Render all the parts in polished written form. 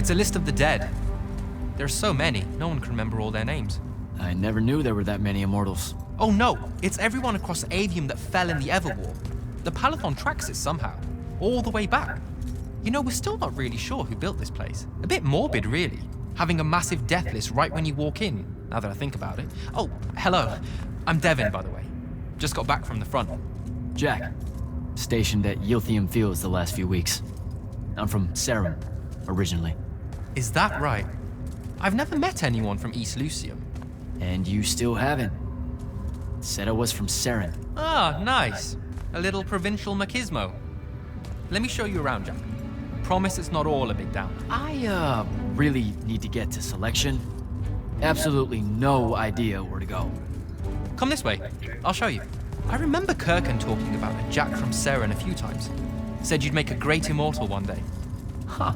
It's a list of the dead. There's so many, no one can remember all their names. I never knew there were that many Immortals. Oh no, it's everyone across Aveum that fell in the Everwar. The Palathon tracks it somehow, all the way back. You know, we're still not really sure who built this place. A bit morbid, really, having a massive death list right when you walk in, now that I think about it. Oh, hello. I'm Devin, by the way. Just got back from the front. Jack. Stationed at Yilthium Fields the last few weeks. I'm from Serum, originally. Is that right? I've never met anyone from East Lucium. And you still haven't. Said I was from Seren. Ah, nice. A little provincial machismo. Let me show you around, Jack. Promise it's not all a big down. I, really need to get to selection. Absolutely no idea where to go. Come this way. I'll show you. I remember Kirkan talking about a Jack from Seren a few times. Said you'd make a great immortal one day. Huh.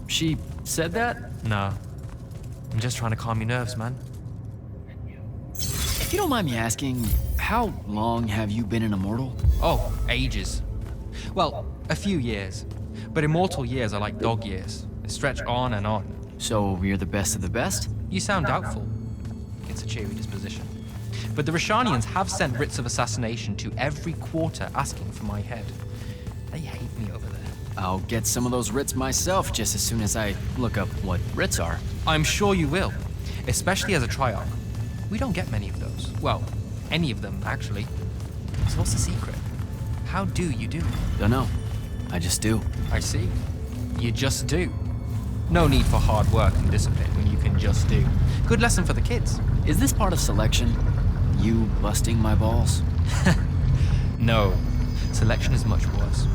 She said that? No. I'm just trying to calm your nerves, man. If you don't mind me asking, how long have you been an immortal? Oh, ages. Well, a few years. But immortal years are like dog years. They stretch on and on. So you're the best of the best? You sound doubtful. It's a cheery disposition. But the Rishanians have sent writs of assassination to every quarter asking for my head. They hate me over there. I'll get some of those writs myself just as soon as I look up what writs are. I'm sure you will, especially as a Triarch. We don't get many of those. Well, any of them, actually. So what's the secret? How do you do it? Don't know. I just do. I see. You just do. No need for hard work and discipline when you can just do. Good lesson for the kids. Is this part of selection? You busting my balls? No. Selection is much worse.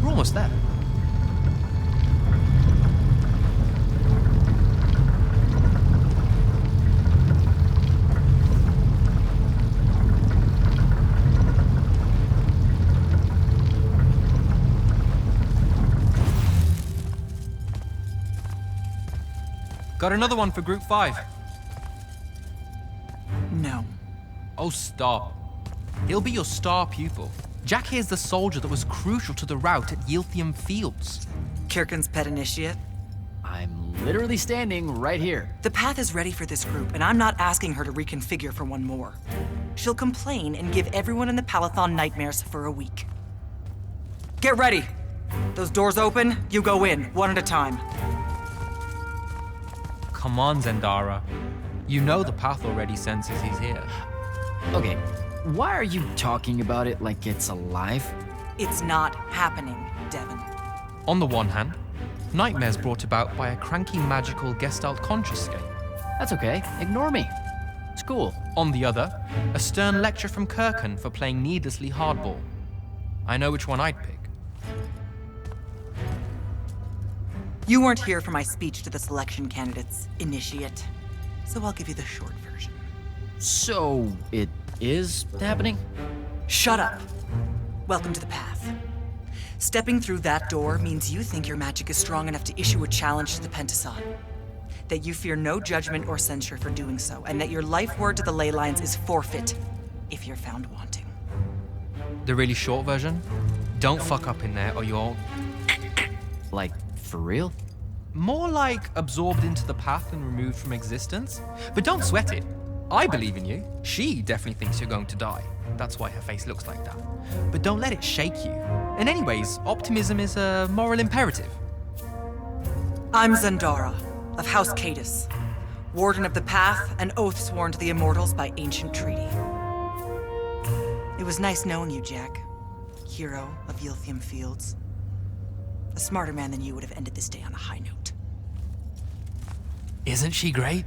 We're almost there. Got another one for Group 5. No. Oh, stop. He'll be your star pupil. Jack here's the soldier that was crucial to the rout at Yilthium Fields. Kirkan's pet initiate? I'm literally standing right here. The path is ready for this group, and I'm not asking her to reconfigure for one more. She'll complain and give everyone in the Palathon nightmares for a week. Get ready! Those doors open, you go in, one at a time. Come on, Zendara. You know the path already senses he's here. Okay, why are you talking about it like it's alive? It's not happening, Devin. On the one hand, nightmares brought about by a cranky magical Gestalt consciousness. That's okay, ignore me. It's cool. On the other, a stern lecture from Kirkan for playing needlessly hardball. I know which one I'd pick. You weren't here for my speech to the selection candidates, initiate. So I'll give you the short version. So, it is happening? Shut up. Welcome to the path. Stepping through that door means you think your magic is strong enough to issue a challenge to the Pentason. That you fear no judgment or censure for doing so, and that your life word to the ley lines is forfeit if you're found wanting. The really short version? Don't fuck up in there or you'll... Like, for real? More like absorbed into the path and removed from existence. But don't sweat it. I believe in you. She definitely thinks you're going to die. That's why her face looks like that. But don't let it shake you. And anyways, optimism is a moral imperative. I'm Zendara, of House Cadus, Warden of the Path, and oath sworn to the Immortals by ancient treaty. It was nice knowing you, Jack. Hero of Yilthium Fields. A smarter man than you would have ended this day on a high note. Isn't she great?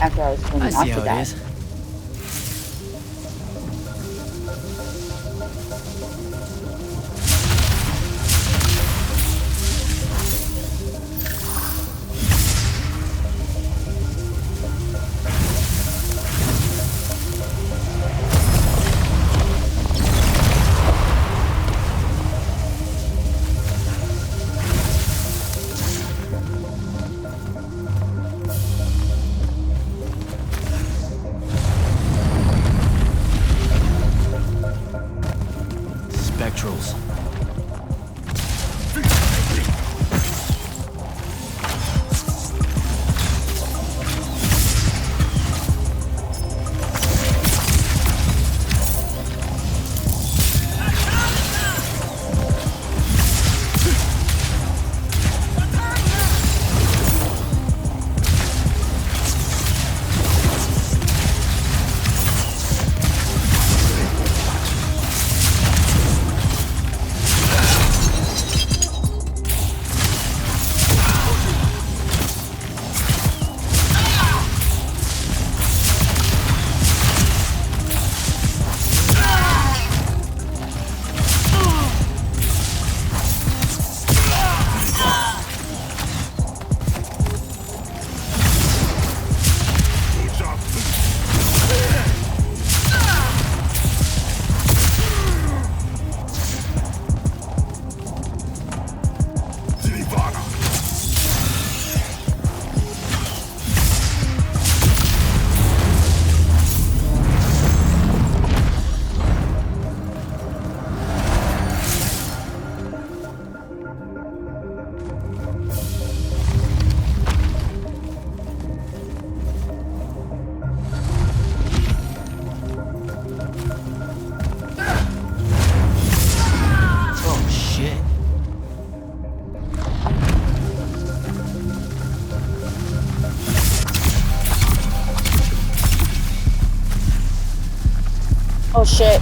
after I was I swimming see off how the it dock. is. Spectrals. Oh shit. Oh shit.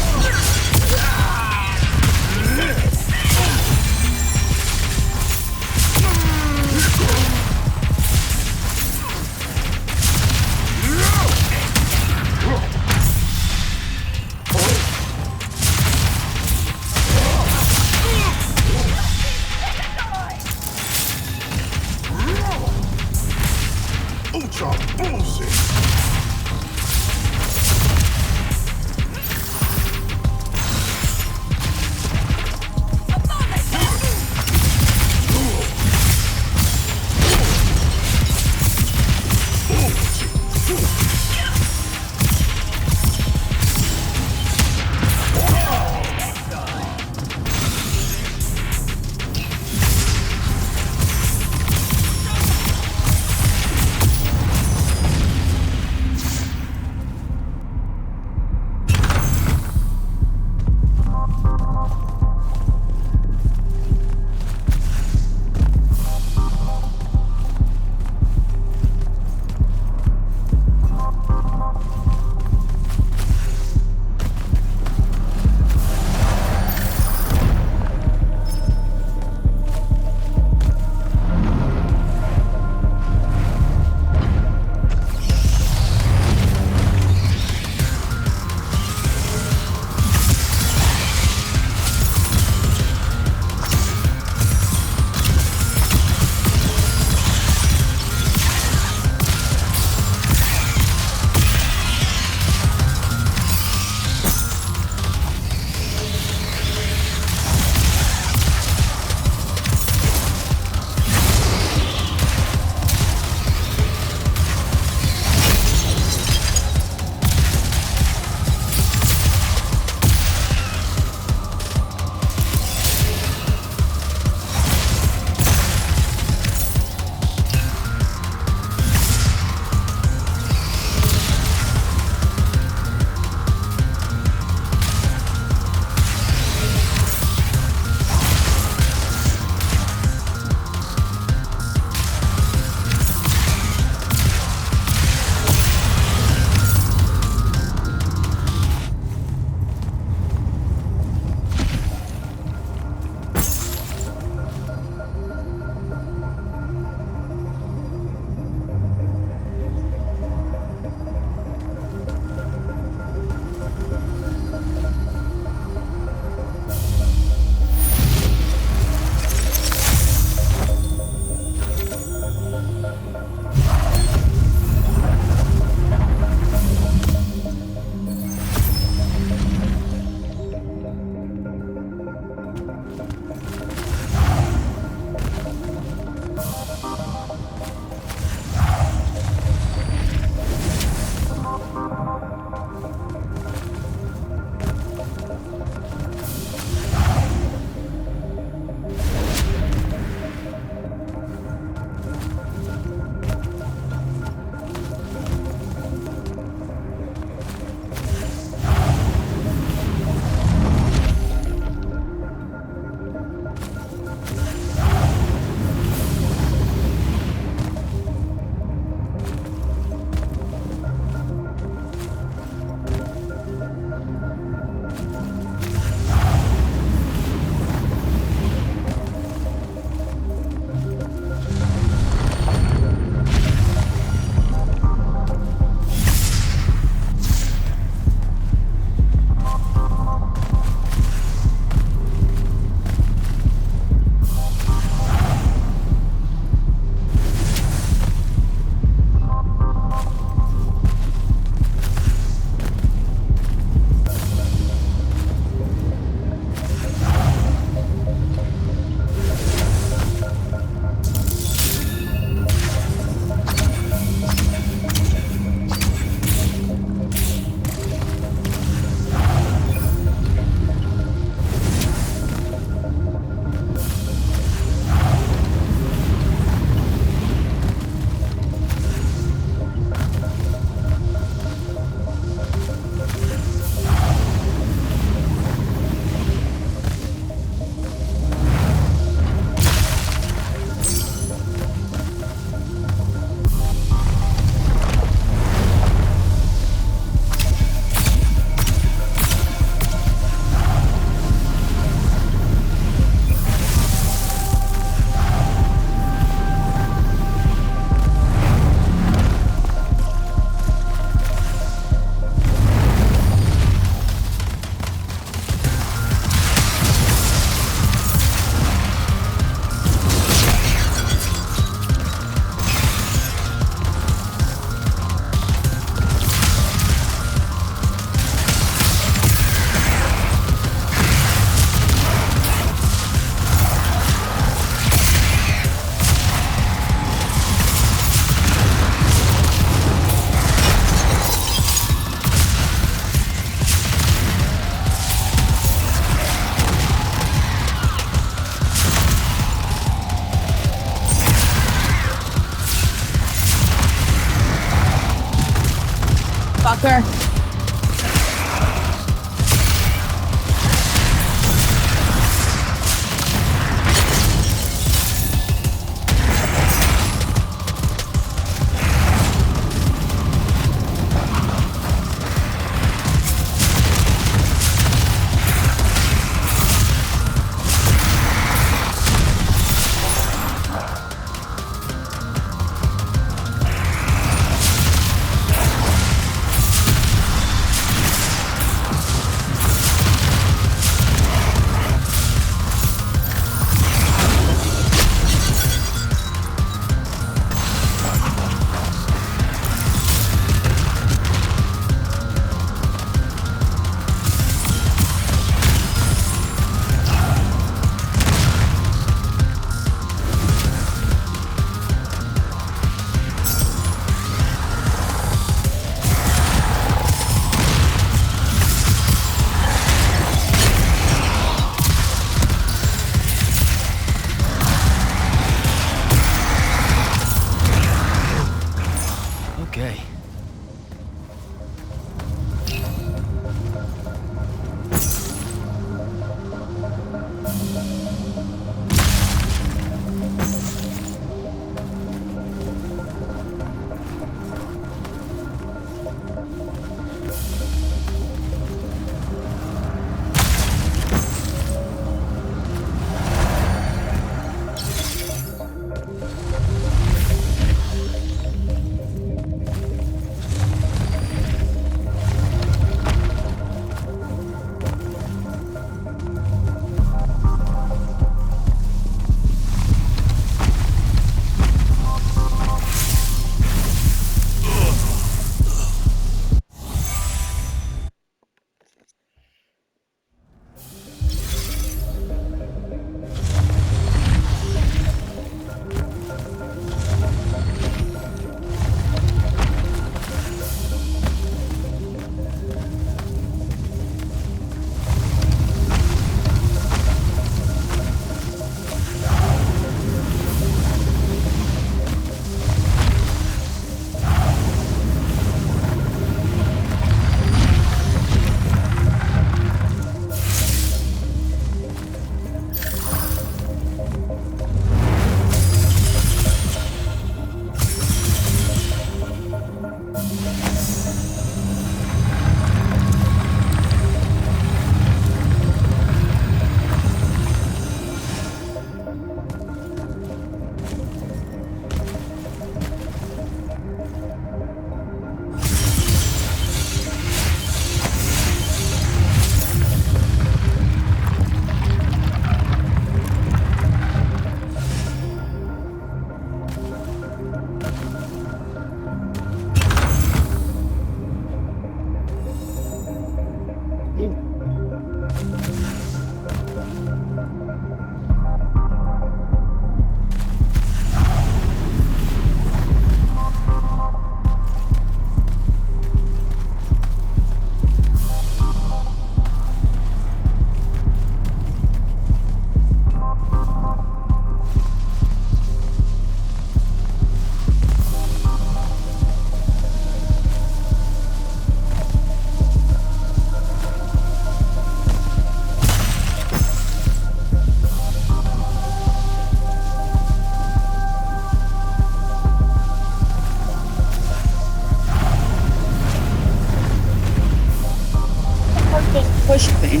Push me.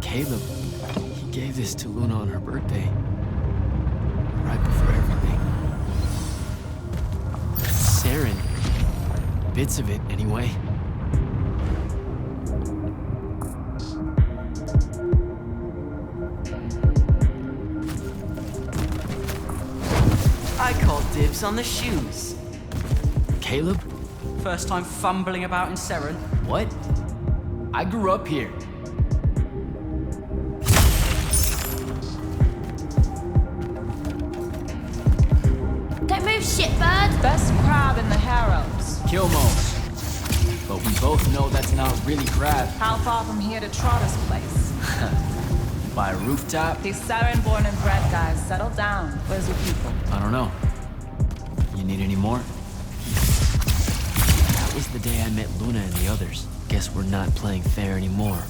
Caleb, he gave this to Luna on her birthday. Right before everything. Saren. Bits of it, anyway. I call dibs on the shoes. Caleb? First time fumbling about in Seren. What? I grew up here. Don't move, shitbird! Best crab in the Harrows. Kill most. But we both know that's not really crab. How far from here to Trotter's place? By a rooftop? These Saren-born and bred guys, settle down. Where's your people? I don't know. You need any more? That was the day I met Luna and the others. Guess we're not playing fair anymore.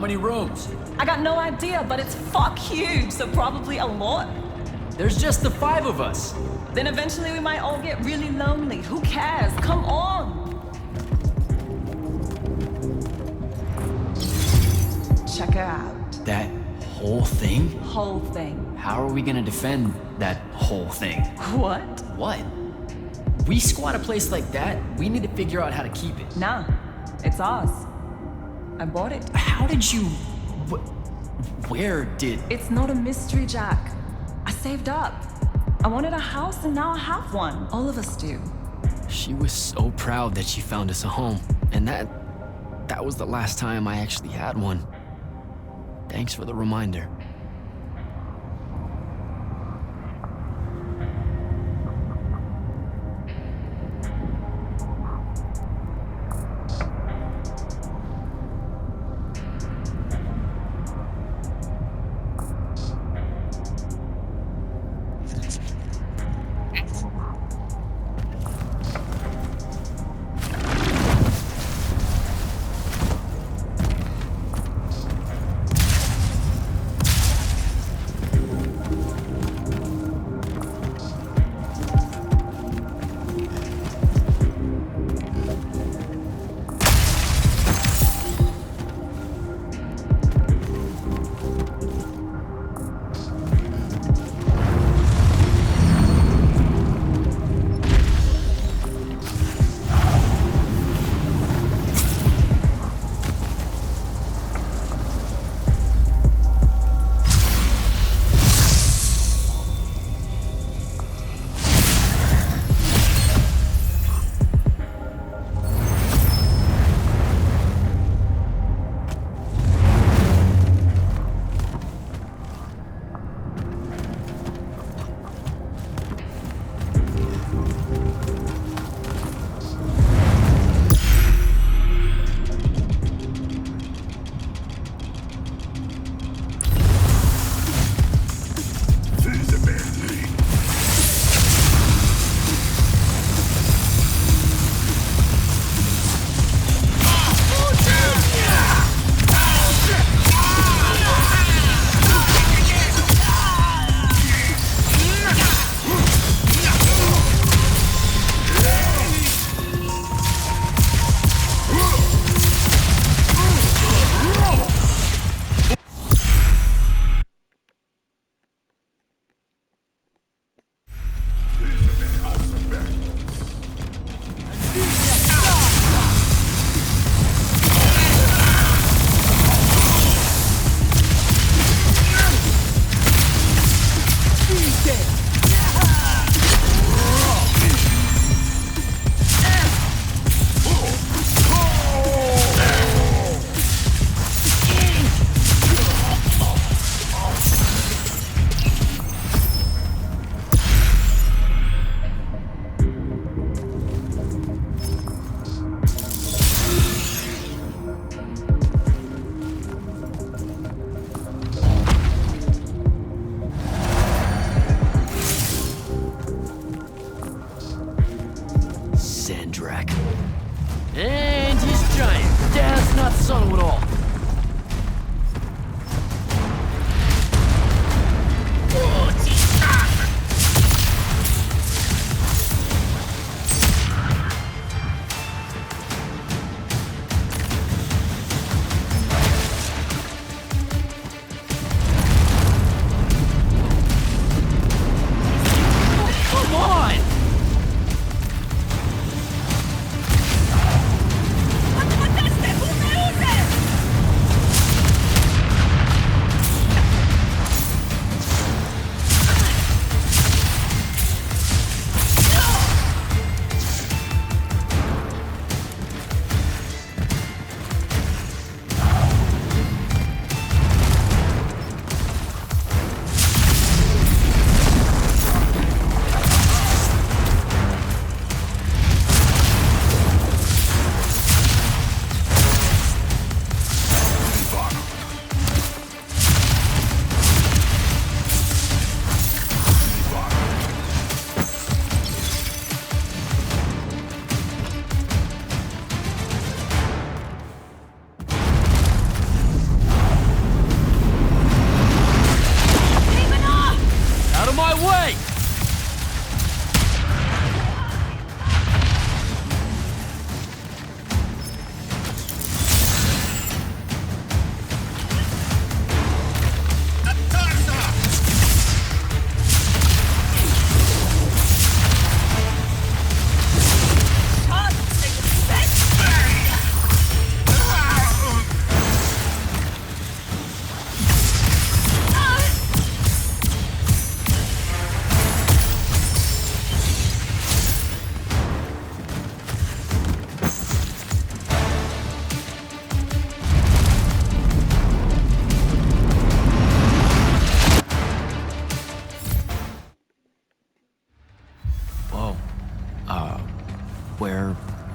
many rooms? I got no idea, but it's fuck huge, so probably a lot. There's just the 5 of us. Then eventually we might all get really lonely. Who cares? Come on! Check her out. That whole thing? Whole thing. How are we gonna defend that whole thing? What? What? We squat a place like that, we need to figure out how to keep it. Nah, it's ours. I bought it. How did you... Where did... It's not a mystery, Jack. I saved up. I wanted a house and now I have one. All of us do. She was so proud that she found us a home. And that was the last time I actually had one. Thanks for the reminder.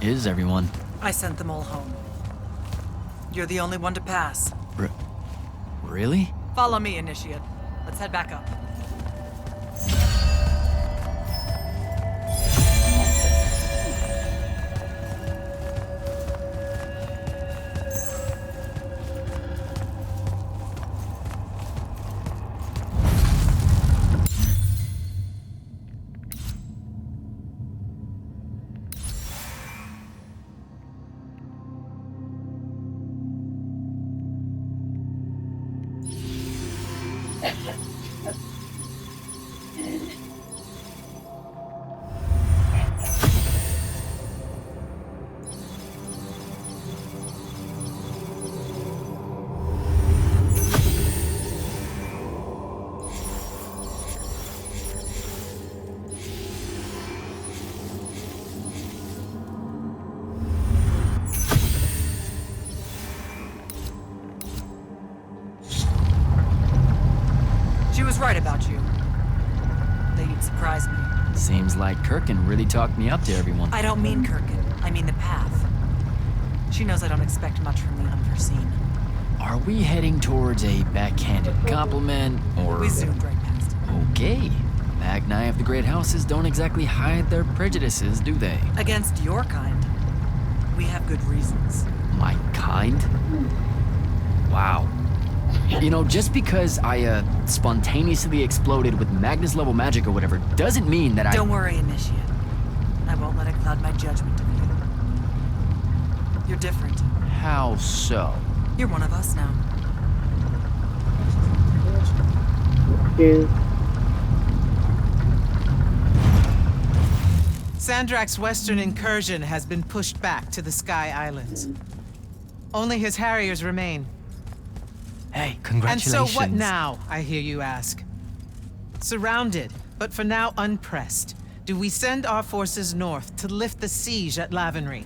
is everyone? I sent them all home. You're the only one to pass. Really? Follow me, Initiate. Let's head back up. She was right about you. That you'd surprise me. Seems like Kirkin really talked me up to everyone. I don't mean Kirkin. I mean the path. She knows I don't expect much from the unforeseen. Are we heading towards a backhanded compliment, or... We zoomed right past it. Okay. Magni of the Great Houses don't exactly hide their prejudices, do they? Against your kind, we have good reasons. My kind? Wow. You know, just because I, spontaneously exploded with Magnus-level magic or whatever, doesn't mean that Don't worry, Initiate. I won't let it cloud my judgment of you. You're different. How so? You're one of us now. Sandrak's western incursion has been pushed back to the Sky Islands. Only his Harriers remain. Hey, Congratulations. And so what now, I hear you ask? Surrounded, but for now unpressed, do we send our forces north to lift the siege at Lavenry?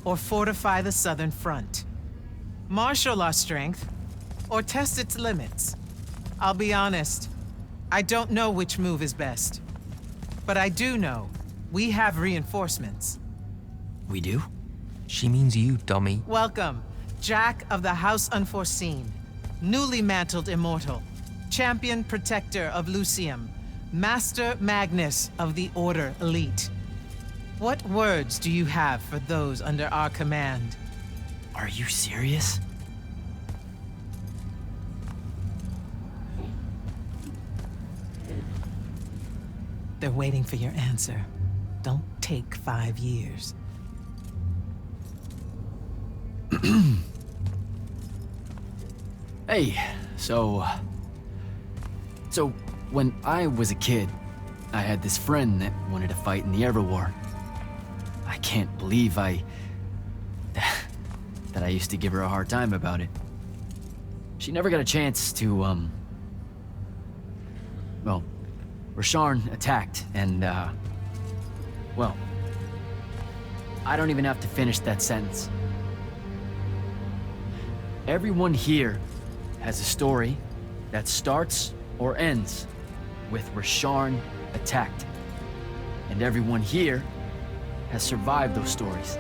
Or fortify the southern front? Marshal our strength, or test its limits? I'll be honest, I don't know which move is best. But I do know we have reinforcements. We do? She means you, dummy. Welcome, Jack of the House Unforeseen. Newly mantled Immortal, Champion Protector of Lucium, Master Magnus of the Order Elite. What words do you have for those under our command? Are you serious? They're waiting for your answer. Don't take 5 years. Hey, so when I was a kid, I had this friend that wanted to fight in the Everwar. I can't believe that I used to give her a hard time about it. She never got a chance to, well, Rasharn attacked, and, well, I don't even have to finish that sentence. Everyone here has a story that starts or ends with Rasharn attacked. And everyone here has survived those stories.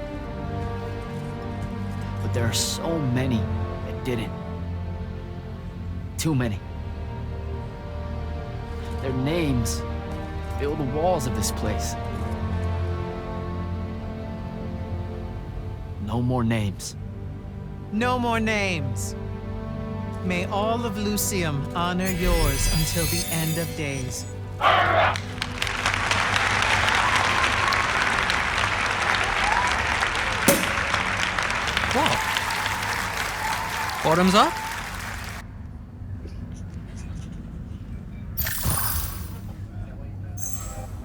But there are so many that didn't. Too many. Their names fill the walls of this place. No more names. No more names. May all of Lucium honor yours until the end of days. What? Bottoms up?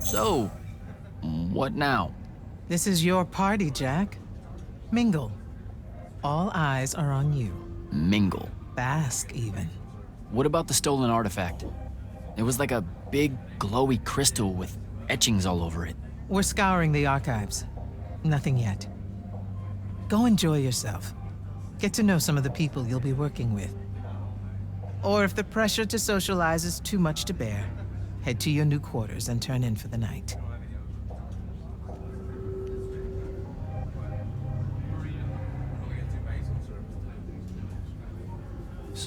So, what now? This is your party, Jack. Mingle. All eyes are on you. Mingle. Bask, even. What about the stolen artifact? It was like a big, glowy crystal with etchings all over it. We're scouring the archives. Nothing yet. Go enjoy yourself. Get to know some of the people you'll be working with. Or if the pressure to socialize is too much to bear, head to your new quarters and turn in for the night.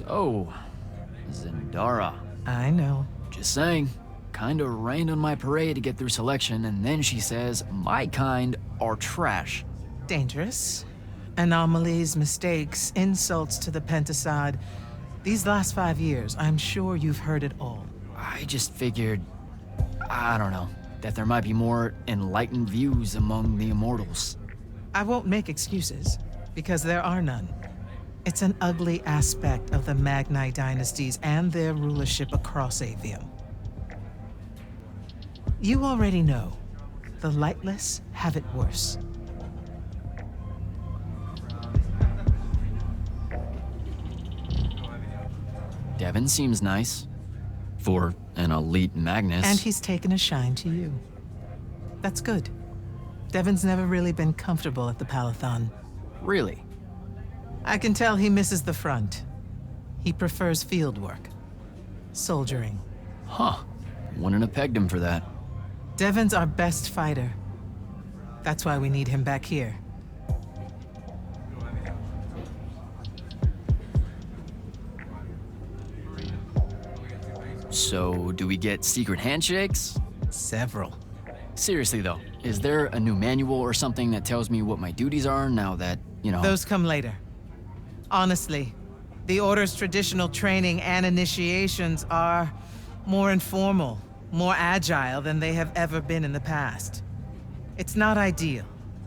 So, Zendara. I know. Just saying. Kinda rained on my parade to get through selection, and then she says my kind are trash. Dangerous. Anomalies, mistakes, insults to the Pentasod. These last 5 years, I'm sure you've heard it all. I just figured, I don't know, that there might be more enlightened views among the Immortals. I won't make excuses, because there are none. It's an ugly aspect of the Magni dynasties and their rulership across Aveum. You already know, the lightless have it worse. Devin seems nice. For an elite Magnus. And he's taken a shine to you. That's good. Devin's never really been comfortable at the Palathon. Really? I can tell he misses the front. He prefers field work. Soldiering. Huh. Wouldn't have pegged him for that. Devin's our best fighter. That's why we need him back here. So, do we get secret handshakes? Several. Seriously though, is there a new manual or something that tells me what my duties are now that, you know... Those come later. Honestly, the Order's traditional training and initiations are more informal, more agile than they have ever been in the past. It's not ideal,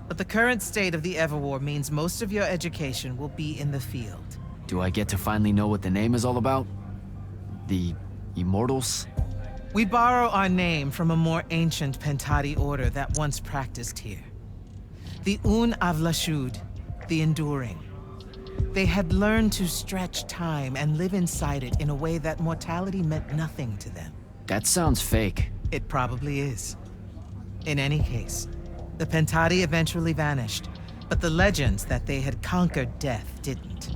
but the current state of the Everwar means most of your education will be in the field. Do I get to finally know what the name is all about? The Immortals? We borrow our name from a more ancient Pentati order that once practiced here. The Un Avlashud, the Enduring. They had learned to stretch time and live inside it in a way that mortality meant nothing to them. That sounds fake. It probably is. In any case, the Pentati eventually vanished, but the legends that they had conquered death didn't.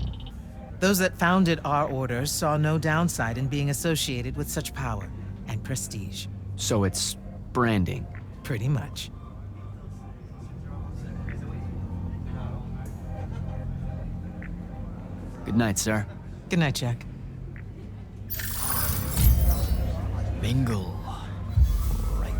Those that founded our order saw no downside in being associated with such power and prestige. So it's branding. Pretty much. Good night, sir. Good night, Jack. Mingle. Right.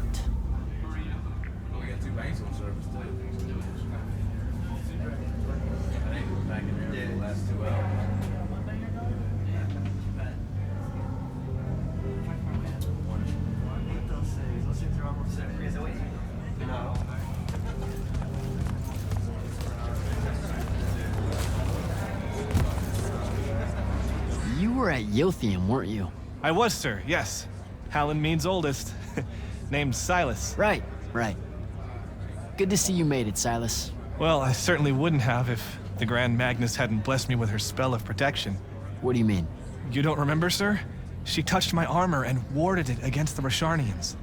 You were at Yothium, weren't you? I was, sir, yes. Hallen means oldest. Named Silas. Right. Good to see you made it, Silas. Well, I certainly wouldn't have if the Grand Magnus hadn't blessed me with her spell of protection. What do you mean? You don't remember, sir? She touched my armor and warded it against the Rasharnians.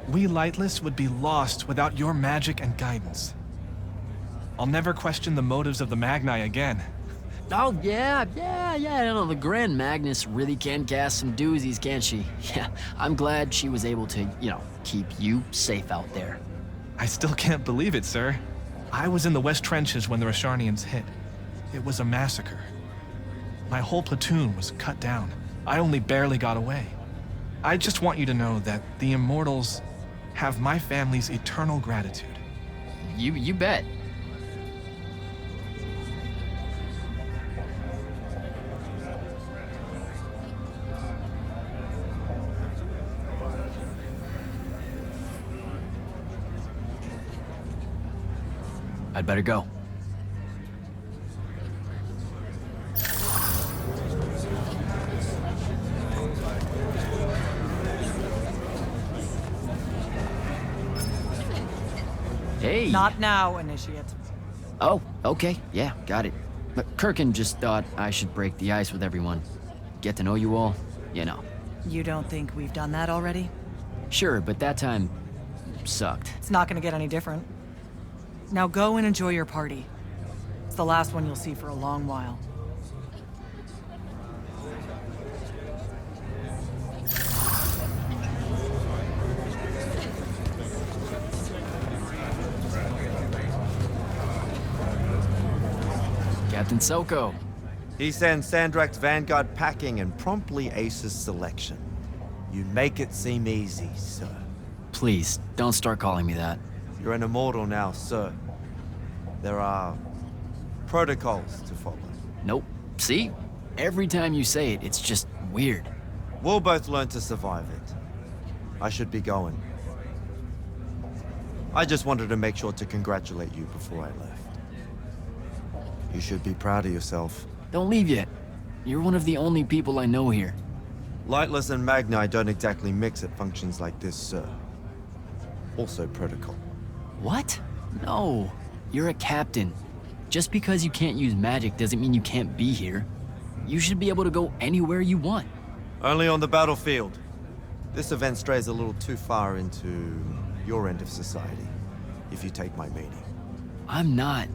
We Lightless would be lost without your magic and guidance. I'll never question the motives of the Magni again. Oh, yeah, I know, the Grand Magnus really can cast some doozies, can't she? Yeah, I'm glad she was able to, keep you safe out there. I still can't believe it, sir. I was in the West Trenches when the Rasharnians hit. It was a massacre. My whole platoon was cut down. I only barely got away. I just want you to know that the Immortals have my family's eternal gratitude. You bet. I'd better go. Hey. Not now, Initiate. Oh, okay. Yeah, got it. But Kirkin just thought I should break the ice with everyone. Get to know you all, You don't think we've done that already? Sure, but that time sucked. It's not gonna get any different. Now go and enjoy your party. It's the last one you'll see for a long while. Captain Soko. He sends Sandrak's vanguard packing and promptly aces selection. You make it seem easy, sir. Please, don't start calling me that. You're an immortal now, sir. There are protocols to follow. Nope. See? Every time you say it, it's just weird. We'll both learn to survive it. I should be going. I just wanted to make sure to congratulate you before I left. You should be proud of yourself. Don't leave yet. You're one of the only people I know here. Lightless and Magni don't exactly mix at functions like this, sir. Also protocol. What? No. You're a captain. Just because you can't use magic doesn't mean you can't be here. You should be able to go anywhere you want. Only on the battlefield. This event strays a little too far into your end of society, if you take my meaning. I'm not.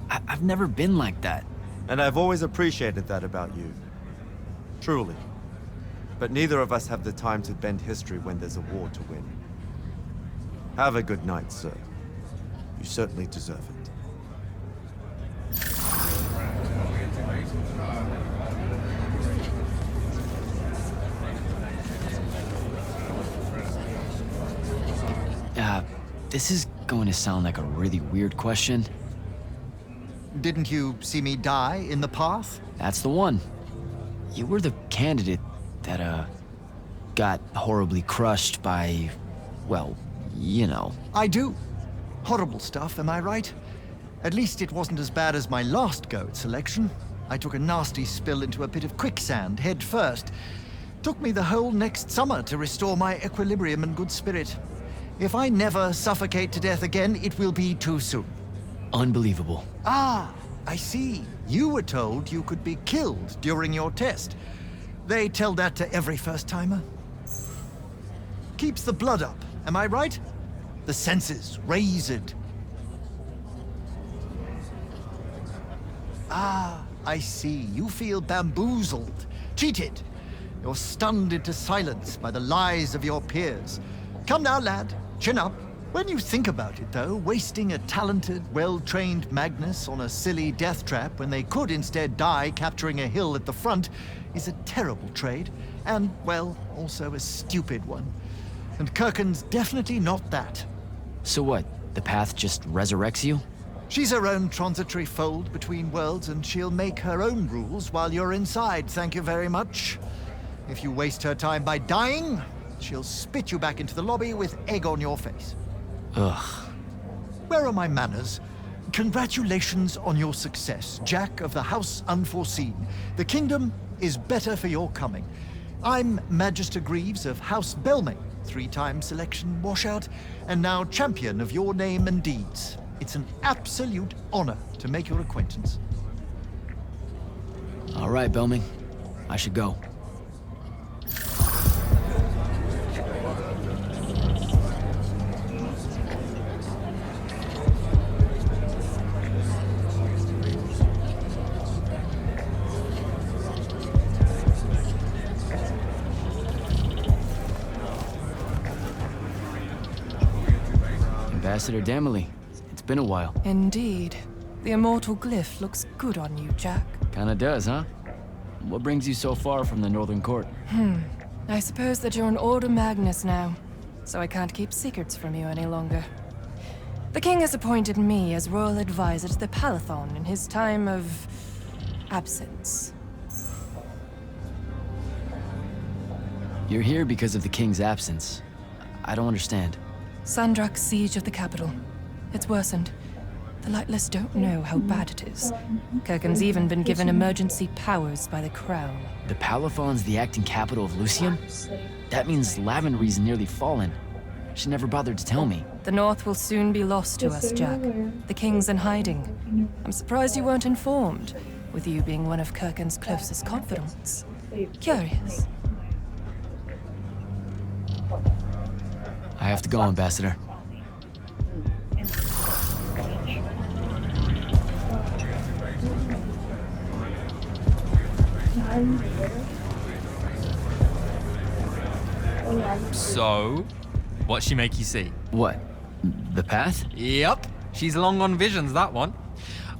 I've never been like that. And I've always appreciated that about you. Truly. But neither of us have the time to bend history when there's a war to win. Have a good night, sir. You certainly deserve it. This is going to sound like a really weird question. Didn't you see me die in the path? That's the one. You were the candidate that, got horribly crushed by, well, you know. I do. Horrible stuff, am I right? At least it wasn't as bad as my last go at selection. I took a nasty spill into a pit of quicksand head first. Took me the whole next summer to restore my equilibrium and good spirit. If I never suffocate to death again, it will be too soon. Unbelievable. Ah, I see. You were told you could be killed during your test. They tell that to every first-timer. Keeps the blood up, am I right? The senses raised. Ah, I see. You feel bamboozled, cheated. You're stunned into silence by the lies of your peers. Come now, lad. Chin up. When you think about it, though, wasting a talented, well-trained Magnus on a silly death trap when they could instead die capturing a hill at the front is a terrible trade, and, well, also a stupid one. And Kirken's definitely not that. So what? The path just resurrects you? She's her own transitory fold between worlds, and she'll make her own rules while you're inside, thank you very much. If you waste her time by dying, she'll spit you back into the lobby with egg on your face. Ugh. Where are my manners? Congratulations on your success, Jack of the House Unforeseen. The kingdom is better for your coming. I'm Magister Greaves of House Belmay, 3-time selection washout, and now champion of your name and deeds. It's an absolute honor to make your acquaintance. All right, Belming. I should go. Ambassador Damley, it's been a while. Indeed. The immortal glyph looks good on you, Jack. Kinda does, huh? What brings you so far from the Northern Court? I suppose that you're an Order Magnus now, so I can't keep secrets from you any longer. The king has appointed me as royal advisor to the Palathon in his time of absence. You're here because of the king's absence. I don't understand. Sandrak's siege of the capital. It's worsened. The Lightless don't know how bad it is. Kirken's even been given emergency powers by the crown. The Palathon's the acting capital of Lucium? That means Lavendry's nearly fallen. She never bothered to tell me. The North will soon be lost to us, Jack. The king's in hiding. I'm surprised you weren't informed, with you being one of Kirken's closest confidants. Curious. I have to go, Ambassador. So, what'd she make you see? What? The path? Yep, she's long on visions, that one.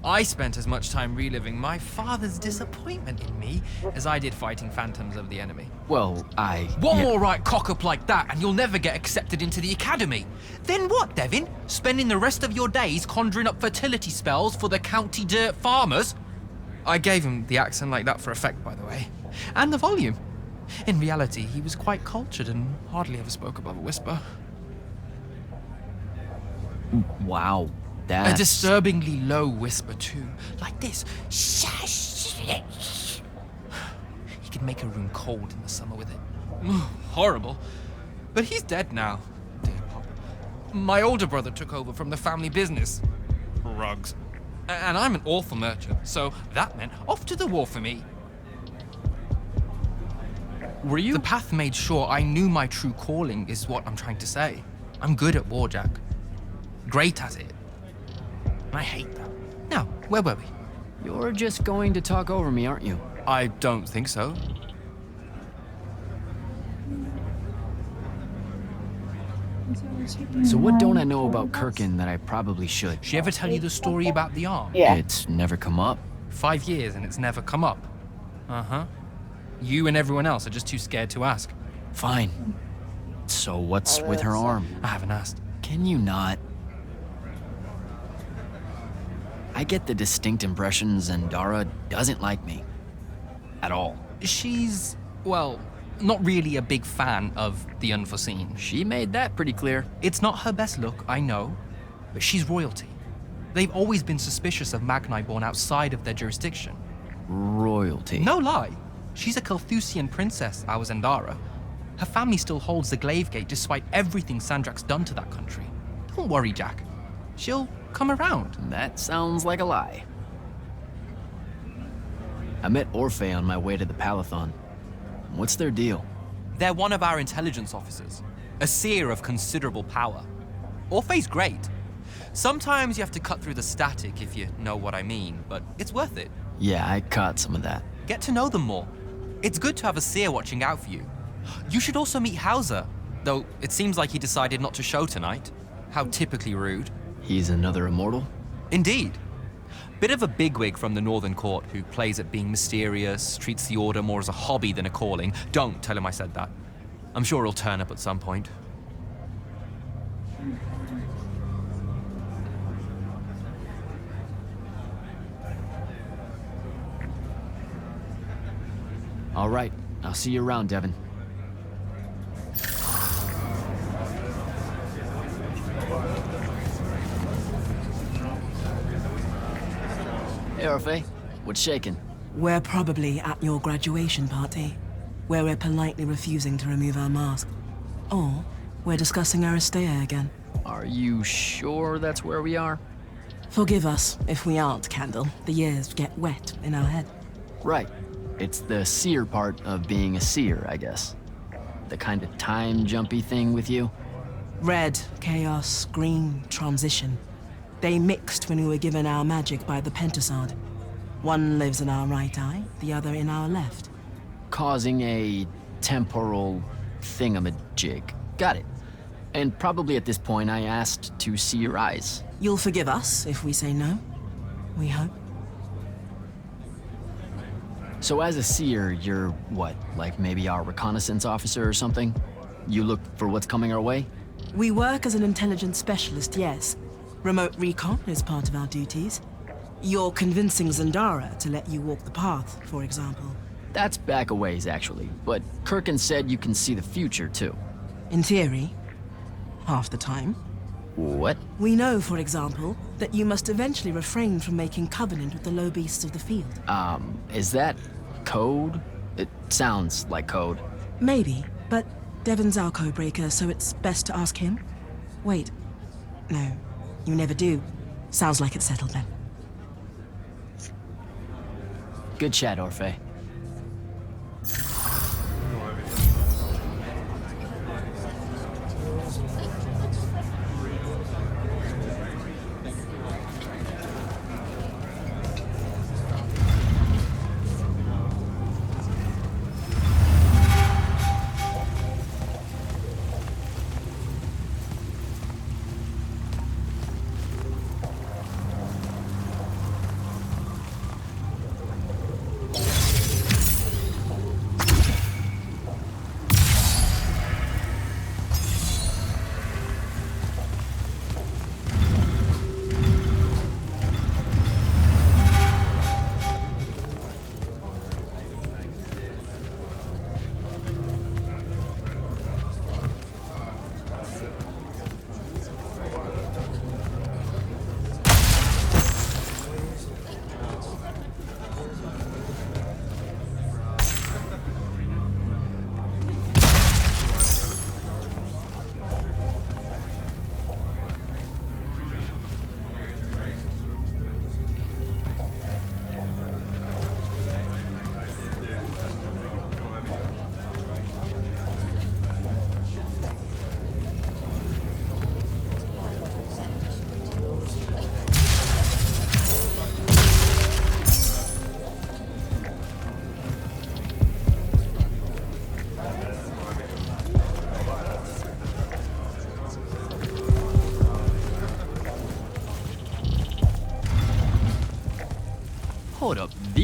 I spent as much time reliving my father's disappointment in me as I did fighting phantoms of the enemy. Well, One more right cock-up like that and you'll never get accepted into the academy. Then what, Devin? Spending the rest of your days conjuring up fertility spells for the county dirt farmers? I gave him the accent like that for effect, by the way. And the volume. In reality, he was quite cultured and hardly ever spoke above a whisper. Wow, that's... A disturbingly low whisper, too. Like this. He could make a room cold in the summer with it. Horrible. But he's dead now, dear Pop. My older brother took over from the family business. Rugs. And I'm an awful merchant, so that meant off to the war for me. Were you? The path made sure I knew my true calling is what I'm trying to say. I'm good at war, Jack. Great at it. And I hate that. Now, where were we? You're just going to talk over me, aren't you? I don't think so. So what don't I know about Kirkin that I probably should? She ever tell you the story about the arm? Yeah. It's never come up. 5 years and it's never come up. Uh-huh. You and everyone else are just too scared to ask. Fine. So what's with her arm? I haven't asked. Can you not? I get the distinct impression Zendara doesn't like me. At all. She's, well, not really a big fan of the unforeseen. She made that pretty clear. It's not her best look, I know, but she's royalty. They've always been suspicious of Magni born outside of their jurisdiction. Royalty? No lie. She's a Carthusian princess, our Zendara. Her family still holds the Glaive Gate despite everything Sandrak's done to that country. Don't worry, Jack. She'll come around. That sounds like a lie. I met Orphe on my way to the Palathon. What's their deal? They're one of our intelligence officers, a seer of considerable power. Orphe's great. Sometimes you have to cut through the static if you know what I mean, but it's worth it. Yeah, I caught some of that. Get to know them more. It's good to have a seer watching out for you. You should also meet Hauser, though it seems like he decided not to show tonight. How typically rude. He's another immortal? Indeed. Bit of a bigwig from the Northern Court who plays at being mysterious, treats the Order more as a hobby than a calling. Don't tell him I said that. I'm sure he'll turn up at some point. All right, I'll see you around, Devin. Hey, Orphe. What's shaking? We're probably at your graduation party, where we're politely refusing to remove our mask. Or we're discussing Aristea again. Are you sure that's where we are? Forgive us if we aren't, Candle. The years get wet in our head. Right. It's the seer part of being a seer, I guess. The kind of time-jumpy thing with you. Red, chaos, green, transition. They mixed when we were given our magic by the Pentasod. One lives in our right eye, the other in our left. Causing a temporal thingamajig. Got it. And probably at this point I asked to see your eyes. You'll forgive us if we say no. We hope. So as a seer, you're what, like maybe our reconnaissance officer or something? You look for what's coming our way? We work as an intelligence specialist, yes. Remote recon is part of our duties. You're convincing Zendara to let you walk the path, for example. That's back a ways, actually. But Kirkin said you can see the future, too. In theory. Half the time. What? We know, for example, that you must eventually refrain from making covenant with the low beasts of the field. Is that code? It sounds like code. Maybe, but Devin's our codebreaker, so it's best to ask him. Wait. No, you never do. Sounds like it's settled then. Good chat, Orphe.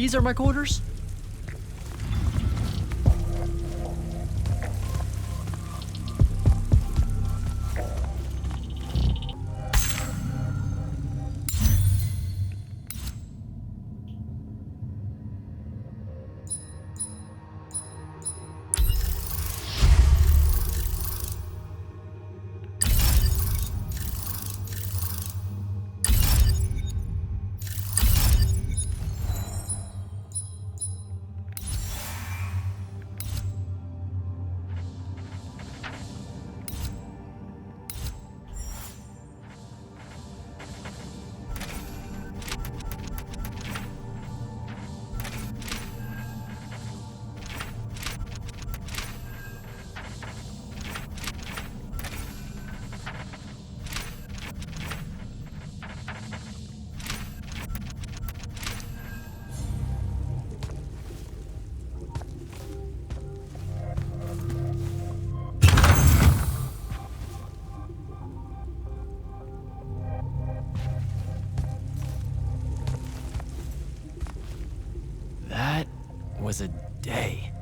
These are my quarters? That was a day.